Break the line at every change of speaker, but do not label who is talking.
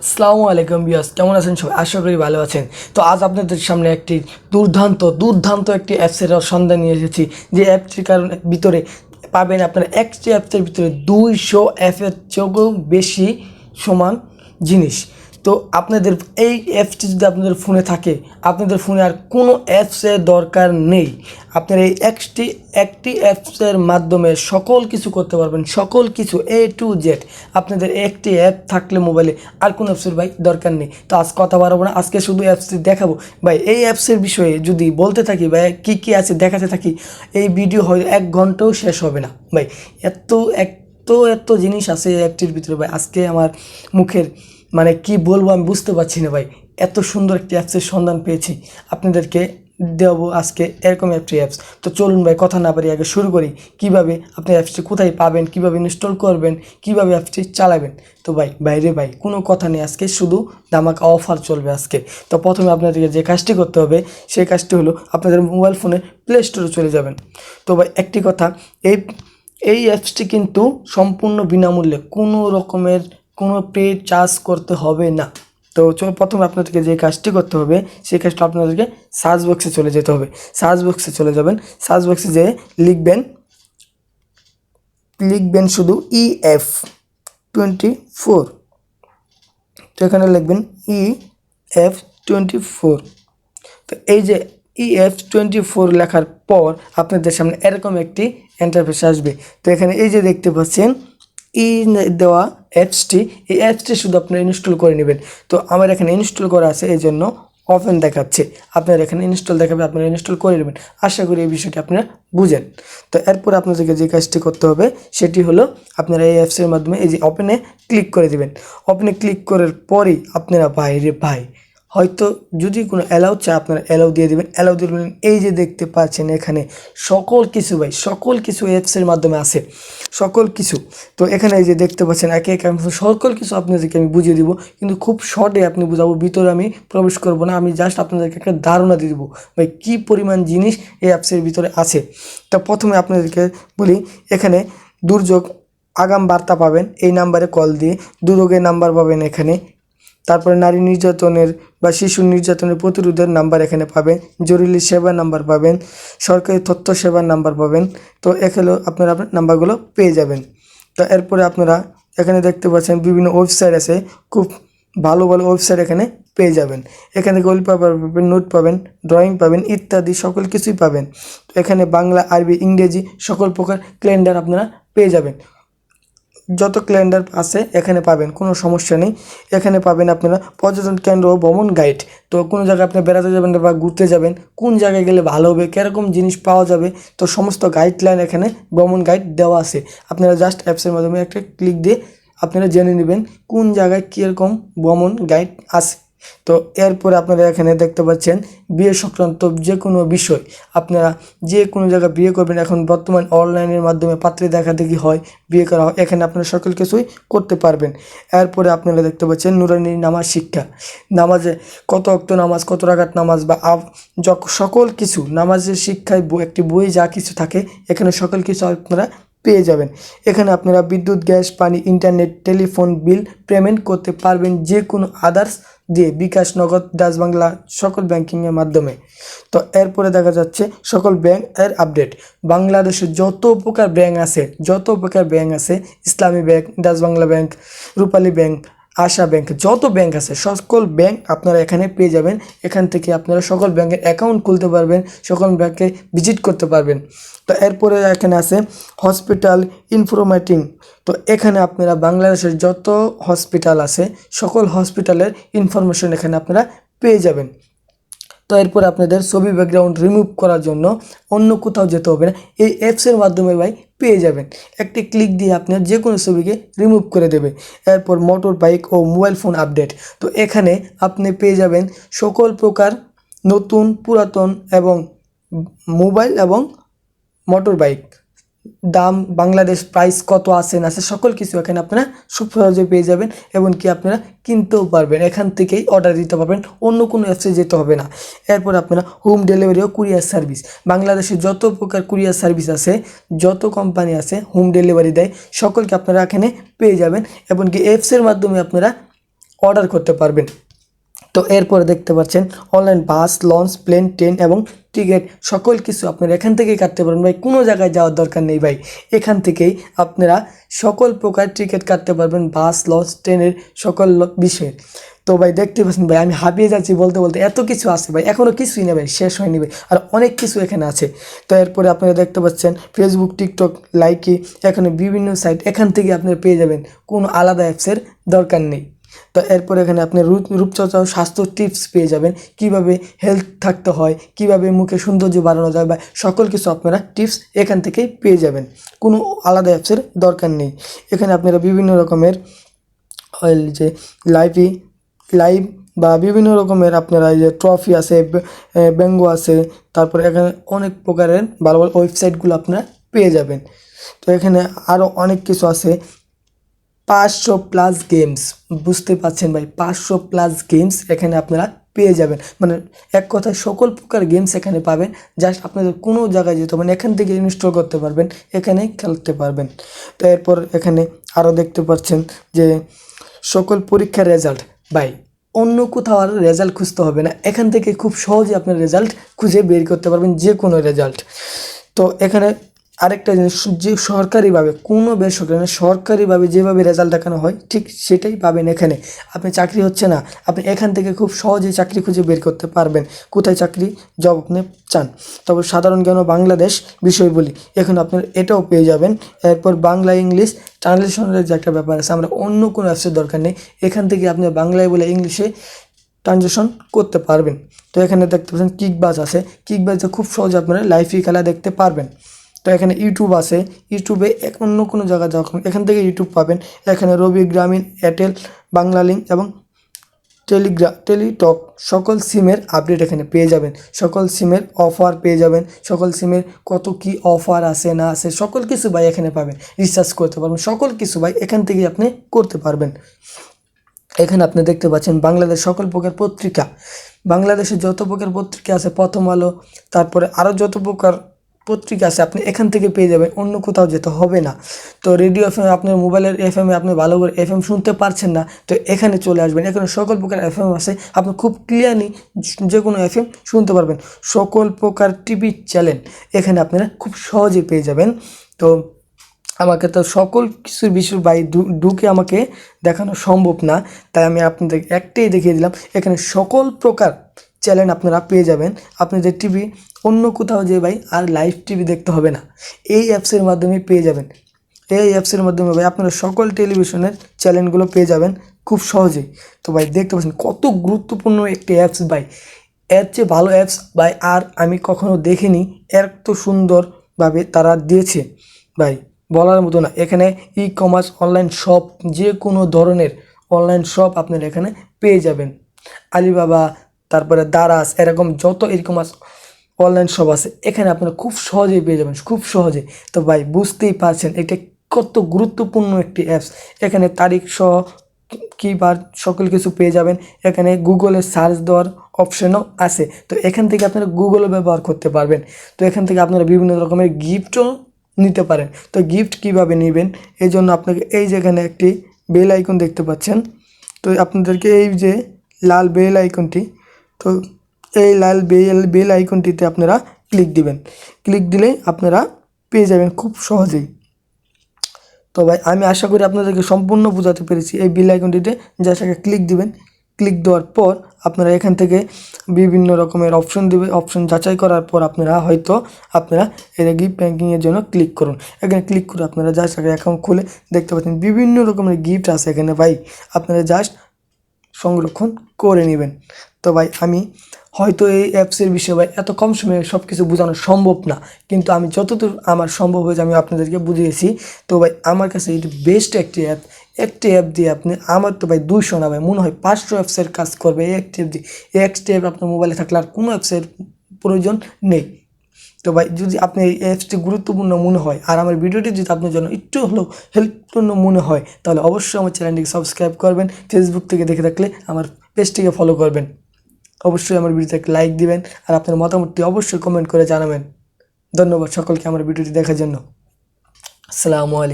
আসসালামু আলাইকুম বিয়াস, কেমন আছেন সবাই? আশা করি ভালো আছেন। তো আজ আপনাদের সামনে একটি দুর্দান্ত একটি অ্যাপসের সন্ধান নিয়ে এসেছি। যে অ্যাপটির কারণে ভিতরে পাবেন আপনারা একটি অ্যাপসের ভিতরে 200 অ্যাপের চেয়েও বেশি সমান জিনিস। তো আপনাদের এই অ্যাপসটি যদি আপনাদের ফোনে থাকে, আপনাদের ফোনে আর কোনো অ্যাপসের দরকার নেই। আপনারা এই একটি অ্যাপসের মাধ্যমে সকল কিছু করতে পারবেন, সকল কিছু A to Z। আপনাদের একটি অ্যাপ থাকলে মোবাইলে আর কোনো অ্যাপসের ভাই দরকার নেই। তো আজ কথা বাড়াবো না, আজকে শুধু অ্যাপসটি দেখাবো ভাই। এই অ্যাপসের বিষয়ে যদি বলতে থাকি ভাই, কী আছে দেখাতে থাকি, এই ভিডিও হয়তো 1 ঘন্টাও শেষ হবে না ভাই। এত জিনিস আছে এই অ্যাপটির ভিতরে ভাই, আজকে আমার মুখের মানে কি বলবো আমি বুঝতে পারছি না ভাই। এত সুন্দর একটি অ্যাপসের সন্ধান পেয়েছি, আপনাদেরকে দেবো আজকে এরকম একটি অ্যাপস। তো চলুন ভাই, কথা না পারি আগে শুরু করি। কিভাবে আপনি অ্যাপসটি কোথায় পাবেন, কিভাবে ইনস্টল করবেন, কিভাবে অ্যাপসটি চালাবেন। তো ভাই কোনো কথা নেই, আজকে শুধু ধামাকা অফার চলবে আজকে। তো প্রথমে আপনাদেরকে যে কাজটি করতে হবে সেই কাজটি হলো আপনাদের মোবাইল ফোনে প্লে স্টোরে চলে যাবেন। তো ভাই একটি কথা, এই অ্যাপসটি কিন্তু সম্পূর্ণ বিনামূল্যে, কোনো রকমের কোনো পেড চার্জ করতে হবে না। তো প্রথমে আপনাদেরকে যে কাজটি করতে হবে সেই কাজটা আপনাদেরকে সার্চ বক্সে চলে যেতে হবে। সার্চ বক্সে চলে যাবেন, সার্চ বক্সে যেয়ে লিখবেন শুধু EF24। তো এখানে লিখবেন EF24। তো এই যে EF24 লেখার পর আপনাদের সামনে এরকম একটি ইন্টারফেস আসবে। তো এখানে এই যে দেখতে পাচ্ছেন দেওয়া অ্যাপসটি, এই অ্যাপসটি শুধু আপনারা ইনস্টল করে নেবেন। তো আমার এখানে ইনস্টল করা আছে, এই জন্য ওপেন দেখাচ্ছে। আপনার এখানে ইনস্টল দেখাবে, আপনারা ইনস্টল করে নেবেন। আশা করি এই বিষয়টি আপনারা বুঝেন। তো এরপর আপনাদেরকে যে কাজটি করতে হবে সেটি হলো আপনারা এই অ্যাপসের মাধ্যমে এই যে ওপেনে ক্লিক করে দেবেন। ওপেনে ক্লিক করার পরেই আপনারা ভাই হয়তো যদি কোনো অ্যালাউ চায় আপনারা অ্যালাউ দিয়ে দেবেন, অ্যালাউ দিয়ে দেবেন। এই যে দেখতে পাচ্ছেন এখানে সকল কিছু ভাই, সকল কিছু অ্যাপসের মাধ্যমে আছে, সকল কিছু। তো এখানে এই যে দেখতে পাচ্ছেন একে একে আমি সকল কিছু আপনাদেরকে আমি বুঝিয়ে দিব, কিন্তু খুব শর্টে আপনি বুঝাবো, ভিতরে আমি প্রবেশ করব না। আমি জাস্ট আপনাদেরকে একটা ধারণা দিয়ে দেবো ভাই কী পরিমাণ জিনিস এই অ্যাপসের ভিতরে আছে। তো প্রথমে আপনাদেরকে বলি, এখানে দুর্যোগ আগাম বার্তা পাবেন এই নাম্বারে কল দিয়ে, দুর্যোগের নাম্বার পাবেন এখানে। তারপরে নারী নির্যাতনের বা শিশু নির্যাতনের প্রতিরোধের নাম্বার এখানে পাবেন, জরুরি সেবা নাম্বার পাবেন, সরকারি তথ্য সেবার নাম্বার পাবেন। তো এখানেও আপনারা নাম্বারগুলো পেয়ে যাবেন। তো এরপরে আপনারা এখানে দেখতে পাচ্ছেন বিভিন্ন ওয়েবসাইট আছে, খুব ভালো ওয়েবসাইট এখানে পেয়ে যাবেন। এখানে ওয়ালপেপার পাবেন, নোট পাবেন, ড্রয়িং পাবেন, ইত্যাদি সকল কিছুই পাবেন। তো এখানে বাংলা, আরবি, ইংরেজি সকল প্রকার ক্যালেন্ডার আপনারা পেয়ে যাবেন। যত ক্যালেন্ডার আছে এখানে পাবেন, কোনো সমস্যা নেই। এখানে পাবেন আপনারা পর্যটন কেন্দ্র ও ভ্রমণ গাইড। তো কোনো জায়গায় আপনি বেড়াতে যাবেন বা ঘুরতে যাবেন, কোন জায়গায় গেলে ভালো হবে, কীরকম জিনিস পাওয়া যাবে, তো সমস্ত গাইডলাইন এখানে ভ্রমণ গাইড দেওয়া আছে। আপনারা জাস্ট অ্যাপসের মাধ্যমে একটা ক্লিক দিয়ে আপনারা জেনে নেবেন কোন জায়গায় কীরকম ভ্রমণ গাইড আছে। তো এরপরে আপনারা এখানে দেখতে পাচ্ছেন বিয়ে সংক্রান্ত যে কোনো বিষয়, আপনারা যে কোনো জায়গায় বিয়ে করবেন, এখন বর্তমান অনলাইনের মাধ্যমে পাত্রে দেখাদেখি হয়, বিয়ে করা হয়, এখানে আপনারা সকল কিছুই করতে পারবেন। এরপরে আপনারা দেখতে পাচ্ছেন নুরানি নামাজ শিক্ষা, নামাজে কত ওয়াক্ত নামাজ, কত রাকাত নামাজ বা সকল কিছু নামাজের শিক্ষায় একটি বই যা কিছু থাকে এখানে সকল কিছু আপনারা পেয়ে যাবেন। এখানে আপনারা বিদ্যুৎ, গ্যাস, পানি, ইন্টারনেট, টেলিফোন বিল পেমেন্ট করতে পারবেন যে কোনো আদার্স দিয়ে, বিকাশ, নগদ, ডাচ বাংলা সকল ব্যাংকিংয়ের মাধ্যমে। তো এরপরে দেখা যাচ্ছে সকল ব্যাংকের আপডেট, বাংলাদেশে যত প্রকার ব্যাংক আছে, ইসলামী ব্যাংক, ডাচ বাংলা ব্যাংক, রূপালী ব্যাংক, আশা ব্যাংক, যত ব্যাংক আছে সকল ব্যাংক আপনারা এখানে পেয়ে যাবেন। এখান থেকে আপনারা সকল ব্যাংকের অ্যাকাউন্ট খুলতে পারবেন, সকল ব্যাংকে ভিজিট করতে পারবেন। তো এরপরে এখানে আছে হসপিটাল ইনফরমেটিং। তো এখানে আপনারা বাংলাদেশের যত হসপিটাল আছে সকল হসপিটালের ইনফরমেশন এখানে আপনারা পেয়ে যাবেন। তো এরপর আপনাদের ছবি ব্যাকগ্রাউন্ড রিমুভ করার জন্য অন্য কোথাও যেতে হবে না, এই অ্যাপসের মাধ্যমে ভাই পেয়ে যাবেন। একটি ক্লিক দিয়ে আপনার যে কোনো ছবিকে রিমুভ করে দেবে। এরপর মোটর বাইক ও মোবাইল ফোন আপডেট, তো এখানে আপনি পেয়ে যাবেন সকল প্রকার নতুন, পুরাতন এবং মোবাইল এবং মোটর বাইক দাম, বাংলাদেশ প্রাইস কত আছে না আছে সকল কিছু এখানে আপনারা খুব সহজে পেয়ে যাবেন, এবং কি আপনারা কিনতেও পারবেন, এখান থেকেই অর্ডার দিতে পারবেন, অন্য কোনো অ্যাপসে যেতে হবে না। এরপর আপনারা হোম ডেলিভারি ও কুরিয়ার সার্ভিস, বাংলাদেশে যত প্রকার কুরিয়ার সার্ভিস আছে, যত কোম্পানি আছে হোম ডেলিভারি দেয় সকলকে আপনারা এখানে পেয়ে যাবেন, এবং কি অ্যাপসের মাধ্যমে আপনারা অর্ডার করতে পারবেন। তো এরপরে দেখতে পাচ্ছেন online bus, launch, plane, train এবং টিকিট সকল কিছু আপনারা এখান থেকেই কাটতে পারবেন ভাই। কোনো জায়গায় যাওয়ার দরকার নেই ভাই, এখান থেকেই আপনারা সকল প্রকার টিকিট কাটতে পারবেন, বাস, লঞ্চ, ট্রেনের সকল বিষয়ে। তো ভাই দেখতে পাচ্ছেন ভাই আমি হাঁপিয়ে যাচ্ছি বলতে বলতে, এত কিছু আছে ভাই, এখনও কিছুই নেই ভাই, শেষ হয়নি ভাই, আর অনেক কিছু এখানে আছে। তো এরপরে আপনারা দেখতে পাচ্ছেন ফেসবুক, টিকটক, লাইকি, এখানে বিভিন্ন সাইট, এখান থেকে আপনারা পেয়ে যাবেন, কোনো আলাদা অ্যাপসের দরকার নেই। তো এরপর এখানে আপনি রূপচর্চা ও স্বাস্থ্য টিপস পেয়ে যাবেন, কিভাবে হেলথ থাকতে হয়, কিভাবে মুখে সৌন্দর্য বাড়ানো যায়, বা সকল কিছু আপনারা টিপস এখান থেকেই পেয়ে যাবেন, কোনো আলাদা অ্যাপসের দরকার নেই। এখানে আপনারা বিভিন্ন রকমের যে লাইভ বা বিভিন্ন রকমের আপনারা এই যে ট্রফি আছে, ব্যঙ্গ আছে, তারপরে এখানে অনেক প্রকারের ভালো ভালো ওয়েবসাইটগুলো আপনারা পেয়ে যাবেন। তো এখানে আরও অনেক কিছু আছে, 500+ গেমস, বুঝতে পারছেন ভাই, 500+ গেমস এখানে আপনারা পেয়ে যাবেন, মানে এক কথায় সকল প্রকার গেমস এখানে পাবেন। জাস্ট আপনাদের কোনো জায়গায় যেতে হবে না, এখান থেকে ইনস্টল করতে পারবেন, এখানেই খেলতে পারবেন। তো এরপর এখানে আরও দেখতে পাচ্ছেন যে সকল পরীক্ষার রেজাল্ট, ভাই অন্য কোথাও আর রেজাল্ট খুঁজতে হবে না, এখান থেকে খুব সহজে আপনার রেজাল্ট খুঁজে বের করতে পারবেন, যে কোনো রেজাল্ট। তো এখানে আরেকটা জিনিস, যে সরকারিভাবে, কোনো বেসরকারি না, সরকারিভাবে যেভাবে রেজাল্ট দেখানো হয় ঠিক সেটাই পাবেন এখানে। আপনি চাকরি হচ্ছে না, আপনি এখান থেকে খুব সহজেই চাকরি খুঁজে বের করতে পারবেন, কোথায় চাকরি জব আপনি চান। তবে সাধারণ জ্ঞান ও বাংলাদেশ বিষয়বলি এখানে আপনার এটাও পেয়ে যাবেন। এরপর বাংলা ইংলিশ ট্রান্সলেশনের যে একটা ব্যাপার আছে, আমরা অন্য কোনো অ্যাপসের দরকার নেই, এখান থেকে আপনি বাংলায় বলে ইংলিশে ট্রানজেকশন করতে পারবেন। তো এখানে দেখতে পাচ্ছেন কিকবাজ আছে, কিকবাজে খুব সহজে আপনারা লাইভই খেলা দেখতে পারবেন। তো এখানে ইউটিউব আছে, ইউটিউবে অন্য কোনো জায়গায় যখন এখান থেকে ইউটিউব পাবেন। এখানে রবি, গ্রামীণ, এয়ারটেল, বাংলা লিঙ্ক এবং টেলিটক সকল সিমের আপডেট এখানে পেয়ে যাবেন, সকল সিমের অফার পেয়ে যাবেন, সকল সিমের কত কি অফার আছে না আছে সকল কিছু ভাই এখানে পাবেন, রিচার্জ করতে পারবেন, সকল কিছু ভাই এখান থেকে আপনি করতে পারবেন। এখানে আপনি দেখতে পাচ্ছেন বাংলাদেশ সকল প্রকার পত্রিকা, বাংলাদেশে যত প্রকার পত্রিকা আছে, প্রথম আলো, তারপরে আরও যত প্রকার পত্রিকা আছে আপনি এখান থেকে পেয়ে যাবেন, অন্য কোথাও যেতে হবে না। তো রেডিও এফএম, আপনার মোবাইলের এফএমে আপনি ভালো করে এফএম শুনতে পারছেন না, তো এখানে চলে আসবেন, এখানে সকল প্রকার এফএম আছে, আপনি খুব ক্লিয়ারলি যে কোনো এফএম শুনতে পারবেন। সকল প্রকার টিভি চ্যানেল এখানে আপনারা খুব সহজে পেয়ে যাবেন। তো আমাকে তো সকল কিছুর বিষয় বাই ঢুকে আমাকে দেখানো সম্ভব না, তাই আমি আপনাদের একটাই দেখিয়ে দিলাম, এখানে সকল প্রকার চ্যানেল আপনারা পেয়ে যাবেন। আপনাদের টিভি অন্য কোথাও যে ভাই আর লাইভ টিভি দেখতে হবে না, এই অ্যাপসের মাধ্যমে পেয়ে যাবেন। এই অ্যাপসের মাধ্যমে ভাই আপনারা সকল টেলিভিশনের চ্যানেলগুলো পেয়ে যাবেন খুব সহজেই। তো ভাই দেখতে পাচ্ছেন কত গুরুত্বপূর্ণ একটি অ্যাপস ভাই, এর চেয়ে ভালো অ্যাপস ভাই আর আমি কখনো দেখিনি, এত সুন্দরভাবে তারা দিয়েছে ভাই, বলার মতো না। এখানে ই কমার্স, অনলাইন শপ, যে কোনো ধরনের অনলাইন শপ আপনারা এখানে পেয়ে যাবেন। আলিবাবা, তারপরে দারাজ, এরকম যত ই কমার্স অনলাইন শপ আছে এখানে আপনারা খুব সহজেই পেয়ে যাবেন, খুব সহজে। তো ভাই বুঝতেই পারছেন এটা কত গুরুত্বপূর্ণ একটি অ্যাপস, এখানে তারিখ সহ কিবার সকল কিছু পেয়ে যাবেন। এখানে গুগলে সার্চ দেওয়ার অপশনও আছে, তো এখান থেকে আপনারা গুগলও ব্যবহার করতে পারবেন। তো এখান থেকে আপনারা বিভিন্ন রকমের গিফটও নিতে পারেন। তো গিফট কিভাবে নেবেন, এই জন্য আপনাকে এই যেখানে একটি বেল আইকন দেখতে পাচ্ছেন, তো আপনাদেরকে এই যে লাল বেল আইকনটি, তো এই লাল বেল আইকনটিতে আপনারা ক্লিক দিবেন, ক্লিক দিলেই আপনারা পেয়ে যাবেন খুব সহজেই। তো ভাই আমি আশা করি আপনাদেরকে সম্পূর্ণ বোঝাতে পেরেছি। এই বেল আইকনটিতে জাস্ট একটা ক্লিক দিবেন, ক্লিক দেওয়ার পর আপনারা এখান থেকে বিভিন্ন রকমের অপশন দিবে, অপশন যাচাই করার পর আপনারা হয়তো আপনারা এটা গিফট ব্যাঙ্কিংয়ের জন্য ক্লিক করুন। এখানে ক্লিক করে আপনারা জাস্ট একটা অ্যাকাউন্ট খুলে দেখতে পাচ্ছেন বিভিন্ন রকমের গিফট আছে এখানে ভাই, আপনারা জাস্ট সংরক্ষণ করে নেবেন। তো ভাই আমি হয়তো এই অ্যাপসের বিষয়ে ভাই এত কম সময়ে সব কিছু বোঝানো সম্ভব না, কিন্তু আমি যতদূর আমার সম্ভব হয়েছে আমি আপনাদেরকে বুঝিয়েছি। তো ভাই আমার কাছে এটি বেস্ট একটি অ্যাপ, একটি অ্যাপ দিয়ে আপনি, আমার তো ভাই 200 না ভাই মনে হয় 500 অ্যাপসের কাজ করবে এই একটি অ্যাপ দিয়ে। এই একটি অ্যাপ আপনার মোবাইলে থাকলে আর কোনো অ্যাপসের প্রয়োজন নেই। তো ভাই যদি আপনি এই অ্যাপসটি গুরুত্বপূর্ণ মনে হয় আর আমার ভিডিওটি যদি আপনার জন্য একটু হলেও হেল্পপূর্ণ মনে হয়, তাহলে অবশ্যই আমার চ্যানেলটিকে সাবস্ক্রাইব করবেন, ফেসবুক থেকে দেখে থাকলে আমার পেজটিকে ফলো করবেন, অবশ্যই আমার ভিডিওতে একটা লাইক দিবেন আর আপনার মতামতটি অবশ্যই কমেন্ট করে জানাবেন। ধন্যবাদ সকলকে আমার ভিডিওটি দেখার জন্য। আসসালামু আলাইকুম।